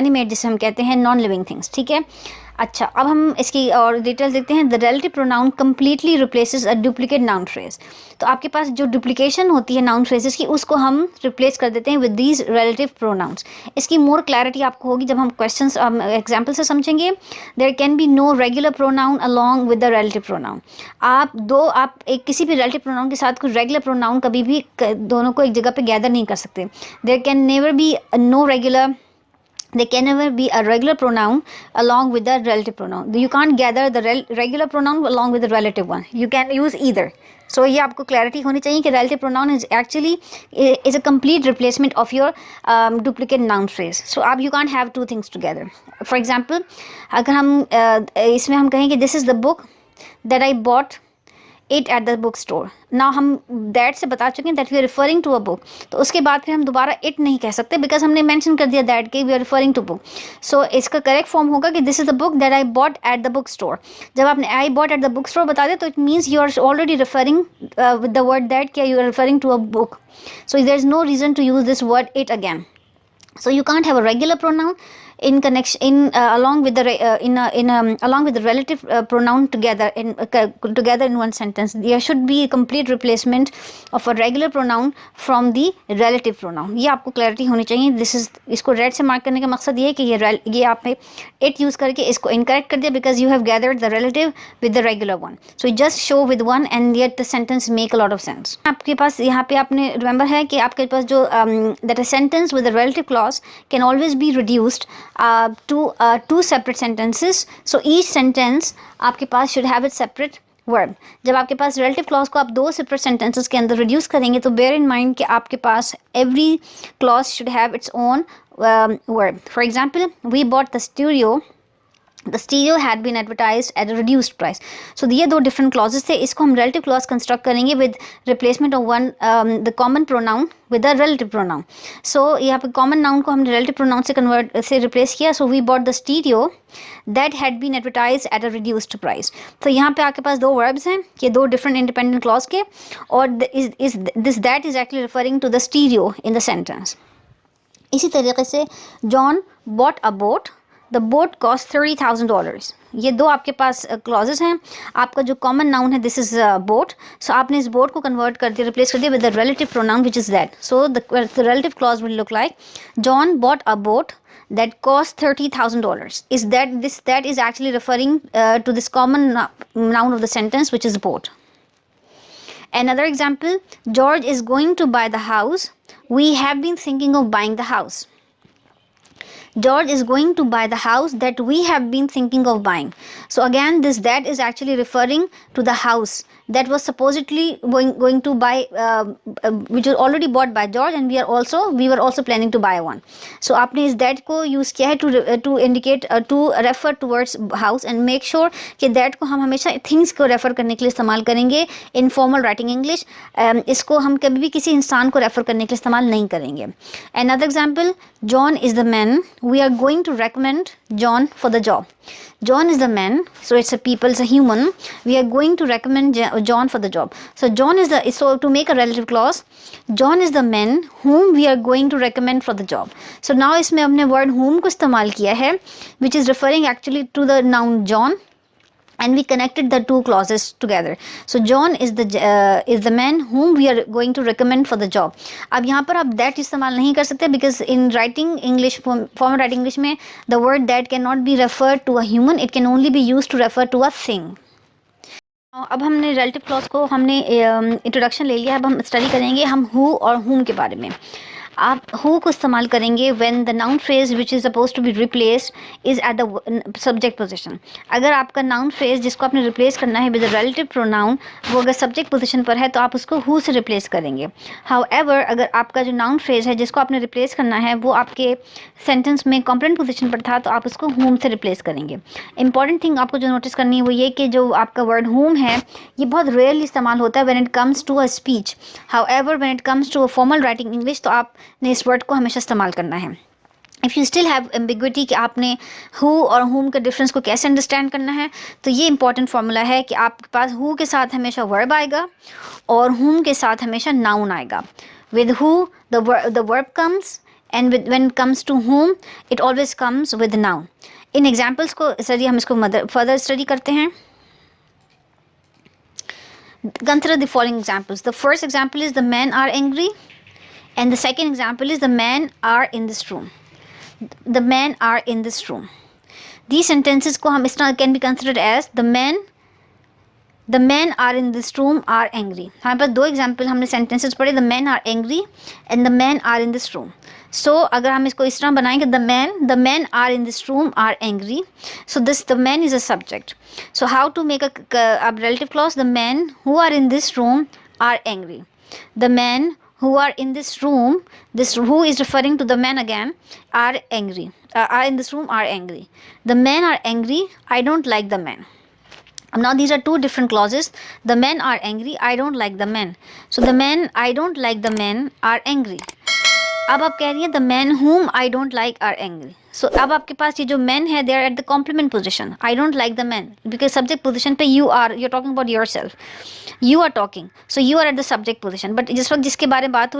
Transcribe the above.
Inanimate जिसे हम कहते हैं, नॉन लिविंग थिंग्स, ठीक है। अच्छा, अब हम इसकी और डिटेल्स देखते हैं। The relative pronoun completely replaces a duplicate noun phrase. तो आपके पास जो डुप्लीकेशन होती है नाउन फ्रेजेस की, उसको हम रिप्लेस कर देते हैं विद दीज रिलेटिव प्रोनाउंस। इसकी मोर क्लैरिटी आपको होगी जब हम क्वेश्चंस एग्जाम्पल से समझेंगे। There can be no regular pronoun along with the relative pronoun. आप एक किसी भी रिलेटिव प्रोनाउन के साथ कोई रेगुलर प्रोनाउन कभी भी दोनों को एक जगह पे गैदर नहीं कर सकते। There can never be no regular, they can never be a regular pronoun along with the relative pronoun. You can't gather the regular pronoun along with the relative one. You can use either. So ये आपको clarity होनी चाहिए कि relative pronoun is actually is a complete replacement of your duplicate noun phrase. So आप you can't have two things together. For example, अगर हम इसमें हम कहें कि this is the book that I bought it at the book store. Now हम that से बता चुके हैं that we are referring to a book, तो उसके बाद फिर हम दोबारा इट नहीं कह सकते बिकॉज हमने मेंशन कर दिया दैट के we are referring to book. So इसका करेक्ट फॉर्म होगा कि this is the book that I bought at the book store. जब आपने I bought at the book store बता दिया तो it means you are already referring with the word that, क्या you are referring to a book. So there is no reason to use this word it again. So you can't have a regular pronoun in connection along with the along with the relative pronoun together in one sentence. There should be a complete replacement of a regular pronoun from the relative pronoun. ये आपको clarity होनी चाहिए. This is इसको red से mark करने का मकसद ये है कि ये आपने it use करके इसको incorrect कर दिया because you have gathered the relative with the regular one. So you just show with one and yet the sentence make a lot of sense. आपके पास यहाँ पे आपने remember है कि आपके पास जो that a sentence with a relative clause can always be reduced to two separate sentences. So each sentence आपके पास should have its separate verb. जब आपके पास relative clause को आप दो separate sentences के अंदर reduce करेंगे तो bear in mind कि आपके पास every clause should have its own verb. For example, we bought the stereo. The stereo had been advertised at a reduced price. So ये दो different clauses थे. इसको हम relative clause construct करेंगे with replacement of one the common pronoun with the relative pronoun. So यहाँ पे common noun को हमने relative pronoun से replace किया. So we bought the stereo that had been advertised at a reduced price. तो यहाँ पे आपके पास दो verbs हैं, ये दो different independent clause के, और that is actually referring to the stereo in the sentence. इसी तरीके से John bought a boat. The boat cost $30,000. ये दो आपके पास क्लॉजेस हैं. आपका जो कॉमन नाउन है दिस इज बोट, सो आपने इस बोट को कन्वर्ट कर दिया, रिप्लेस कर दिया with the relative pronoun which is that. So the relative clause will look like John bought a boat that cost $30,000. Is that is actually referring to this common noun of the sentence which is boat. Another example, George is going to buy the house. We have been thinking of buying the house. George is going to buy the house that we have been thinking of buying. So again this that is actually referring to the house that was supposedly going to buy which was already bought by George and we were also planning to buy one. So आपने इस that को use किया है to indicate to refer towards house, and make sure कि that को हम हमेशा things को refer करने के लिए इस्तेमाल करेंगे in formal writing English. इसको हम कभी भी किसी इंसान को refer करने के लिए इस्तेमाल नहीं करेंगे. Another example, John is the man. We are going to recommend John for the job. John is the man, so it's a people, it's a human. We are going to recommend John for the job. So so to make a relative clause, John is the man whom we are going to recommend for the job. So now इसमें हमने word whom को इस्तेमाल किया है, which is referring actually to the noun John, and we connected the two clauses together. So John is the man whom we are going to recommend for the job. अब यहाँ पर आप that इस्तेमाल नहीं कर सकते because in writing English, formal writing English में the word that cannot be referred to a human, it can only be used to refer to a thing. अब हमने relative clause को हमने introduction ले लिया. अब हम स्टडी करेंगे हम who और whom के बारे में. आप who को इस्तेमाल करेंगे when the noun phrase which is supposed to be replaced is at the subject position. अगर आपका noun phrase जिसको आपने replace करना है with a relative pronoun वो अगर subject position पर है तो आप उसको who से replace करेंगे. However, अगर आपका जो noun phrase है जिसको आपने replace करना है वो आपके sentence में complement position पर था तो आप उसको whom से replace करेंगे. Important thing आपको जो notice करनी है वो ये कि जो आपका word whom है ये बहुत rarely इस्तेमाल होता है when it comes to a speech. However, when it comes to a formal writing English तो आप ने इस वर्ड को हमेशा इस्तेमाल करना है. If you still have ambiguity कि आपने हु और हुम का डिफरेंस को कैसे अंडरस्टैंड करना है तो ये इंपॉर्टेंट फार्मूला है कि आपके पास हु के साथ हमेशा वर्ब आएगा और हुम के साथ हमेशा नाउन आएगा. With who the verb comes and when it comes to whom it always comes with noun. In examples को स्टडी हम इसको फर्दर स्टडी करते हैं. Consider the following examples. The first example is the men are angry, and the second example is the men are in this room. The men are in this room. These sentences को हम इस तरह can be considered as the men are in this room are angry. हमारे पास दो example हमने sentences पढ़े. The men are angry and the men are in this room. So अगर हम इसको इस तरह बनाएंगे the men are in this room are angry. So the men is a subject. So how to make a relative clause? The men who are in this room are angry. The men who are in this room, this who is referring to the men again, are angry. Are in this room are angry. The men are angry. I don't like the men. Now these are two different clauses. The men are angry. I don't like the men. So the men, I don't like the men are angry. अब आप कह रही हैं the men whom I don't like are angry. So अब आपके पास ये जो men है they are at the complement position. I don't like the men because subject position पे you're talking about yourself. You are talking. So you are at the subject position. But जिस वक्त जिसके बारे में बात हो रही